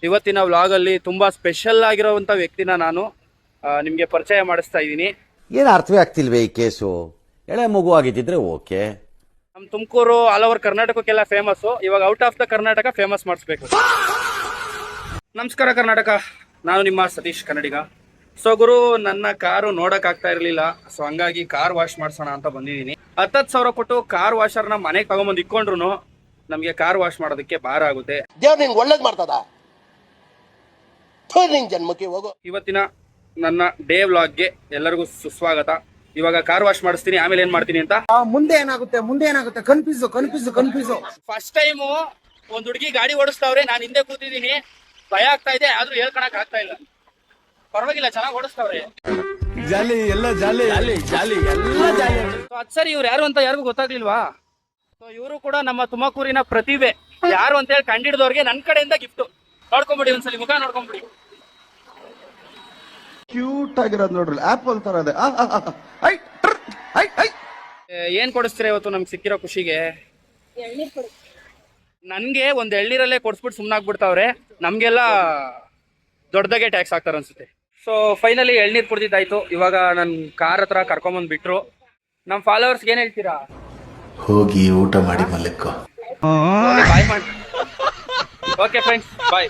ಇವತ್ತಿನ ವ್ಲಾಗಲ್ಲಿ ತುಂಬ ಸ್ಪೆಷಲ್ ಆಗಿರೋವಂಥ ವ್ಯಕ್ತಿನ ನಾನು ನಿಮಗೆ ಪರಿಚಯ ಮಾಡಿಸ್ತಾ ಇದ್ದೀನಿ. ಏನು ಅರ್ಥವೇ ಆಗ್ತಿಲ್ವೇ ಈ ಕೇಸು? ಎಳೆ ಮಗು ಆಗಿದ್ದಿದ್ರೆ ಓಕೆ. ನಮ್ಮ ತುಮಕೂರು ಆಲ್ ಓವರ್ ಕರ್ನಾಟಕಕ್ಕೆಲ್ಲ ಫೇಮಸ್ಸು. ಇವಾಗ out of the Karnataka famous ಮಾಡಿಸ್ಬೇಕು. ನಮಸ್ಕಾರ ಕರ್ನಾಟಕ, ನಾನು ನಿಮ್ಮ ಸತೀಶ್ ಕನ್ನಡಿಗ. ಸೊ ಗುರು, ನನ್ನ ಕಾರು ನೋಡೋಕ್ಕಾಗ್ತಾ ಇರಲಿಲ್ಲ. ಸೊ ಹಂಗಾಗಿ ಕಾರ್ ವಾಶ್ ಮಾಡಿಸೋಣ ಅಂತ ಬಂದಿದ್ದೀನಿ. 10,000 ಕೊಟ್ಟು ಕಾರ್ ವಾಷರ್ನ ಮನೆಗೆ ತಗೊಂಬಂದು ಇಕ್ಕೊಂಡ್ರು ನಮಗೆ ಕಾರ್ ವಾಶ್ ಮಾಡೋದಕ್ಕೆ ಭಾರ ಆಗುತ್ತೆ. ದೇವ್ರು ನಿಂಗೆ ಒಳ್ಳೇದು ಮಾಡ್ತದ, ಜನ್ಮಕ್ಕೆ ಹೋಗು. ಇವತ್ತಿನ ನನ್ನ ಡೇ ವ್ಲಾಗ್ಗೆ ಎಲ್ಲರಿಗೂ ಸುಸ್ವಾಗತ. ಇವಾಗ ಕಾರ್ ವಾಶ್ ಮಾಡಿಸ್ತೀನಿ, ಆಮೇಲೆ ಏನ್ ಮಾಡ್ತೀನಿ ಅಂತ ಮುಂದೆ ಏನಾಗುತ್ತೆ ಕನ್ಫ್ಯೂಸ್. ಫಸ್ಟ್ ಟೈಮು ಒಂದ್ ಹುಡುಗಿ ಗಾಡಿ ಓಡಿಸ್ತಾವ್ರೆ, ನಾನು ಹಿಂದೆ ಕೂತಿದ್ದೀನಿ. ಭಯ ಆಗ್ತಾ ಇದೆ, ಆದ್ರೂ ಹೇಳ್ಕೊಳಕ್ ಆಗ್ತಾ ಇಲ್ಲ. ಪರವಾಗಿಲ್ಲ, ಚೆನ್ನಾಗಿ ಓಡಿಸ್ತಾವ್ರೆ. ಅದ್ ಸರಿ, ಇವ್ರು ಯಾರು ಅಂತ ಯಾರಿಗೂ ಗೊತ್ತಾಗ್ಲಿಲ್ವಾ? ಸೊ ಇವರು ಕೂಡ ನಮ್ಮ ತುಮಕೂರಿನ ಪ್ರತಿಭೆ. ಯಾರು ಅಂತ ಹೇಳಿ ಕಂಡಿಡಿದವ್ರಿಗೆ ನನ್ನ ಕಡೆಯಿಂದ ಗಿಫ್ಟ್. ನೋಡ್ಕೊಂಬಿಡಿ, ಒಂದ್ಸಲಿ ಮುಖ ನೋಡ್ಕೊಂಬಿಡಿ. ಕ್ಯೂಟ್ ಆಗಿರೋದು ನೋಡ್ರಿ, ಆಪಲ್ ತರ ಇದೆ. ಏನ್ ಕೊಡಿಸ್ತೀರಾ ಇವತ್ತು ನಮ್ಗೆ ಸಿಕ್ಕಿರೋ ಖುಷಿಗೆ? ನನ್ಗೆ ಒಂದ್ ಎಳ್ನೀರಲ್ಲೇ ಕೊಡ್ಸ್ಬಿಟ್ಟು ಸುಮ್ನಾಗ್ಬಿಡ್ತಾವ್ರೆ. ನಮ್ಗೆಲ್ಲ ದೊಡ್ಡದಾಗೆ ಟ್ಯಾಕ್ಸ್ ಹಾಕ್ತಾರ ಅನ್ಸುತ್ತೆ. ಸೊ ಫೈನಲಿ ಎಳ್ನೀರ್ ಕುಡ್ದಿದ್ದಾಯ್ತು. ಇವಾಗ ನನ್ ಕಾರ್ ಹತ್ರ ಕರ್ಕೊಂಬಂದ್ ಬಿಟ್ರು. ನಮ್ ಫಾಲೋವರ್ಸ್ಗೆ ಏನ್ ಹೇಳ್ತೀರಾ? ಹೋಗಿ ಊಟ ಮಾಡಿ ಮಲಕ್ಕೋ. ಬಾಯ್ ಮಾಡಿ. ಓಕೆ ಫ್ರೆಂಡ್ಸ್, ಬಾಯ್.